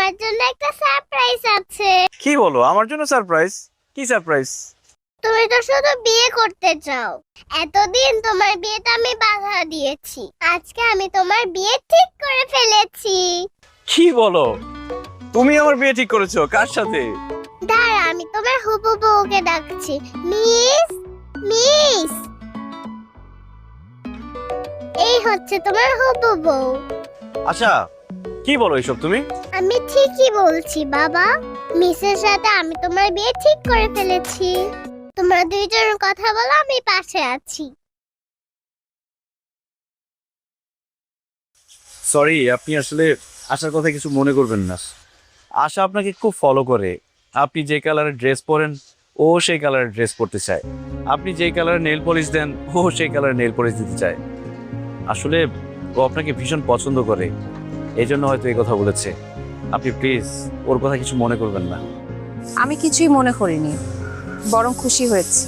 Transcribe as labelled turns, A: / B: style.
A: তোমার জন্য একটা সারপ্রাইজ আছে।
B: কি বলো, আমার জন্য সারপ্রাইজ? কি সারপ্রাইজ?
A: তুমি তো শুধু বিয়ে করতে চাও। এতদিন তোমার বিয়েতে আমি বাধা দিয়েছি, আজকে আমি তোমার বিয়ে ঠিক করে ফেলেছি।
B: কি বলো, তুমি আমার বিয়ে ঠিক করেছো? কার সাথে?
A: দাঁড়া, আমি তোমার হবু বউকে ডাকছি। মিস, মিস, এই হচ্ছে তোমার হবু বউ।
B: আচ্ছা, কি বলো এসব তুমি?
A: আমি ঠিকই বলছি বাবা, মিসের সাথে আমি তোমার বিয়ে ঠিক করে ফেলেছি। তোমরা দুইজন কথা বলো, আমি পাশে আছি।
B: সরি, আপনি আসলে আশার কথা কিছু মনে করবেন না। আশা আপনাকে খুব ফলো করে। আপনি যে কালারের ড্রেস পরেন, ও সেই কালারের ড্রেস পরতে চায়। আপনি যে কালারের নেল পলিশ দেন, ও সেই কালারের নেল পলিশ দিতে চায়। আসলে ও আপনাকে ভীষণ পছন্দ করে, এই জন্য হয়তো এই কথা বলেছে। আপনি প্লিজ ওর কথা কিছু মনে করবেন না।
C: আমি কিছুই মনে করিনি, বরং খুশি হয়েছি।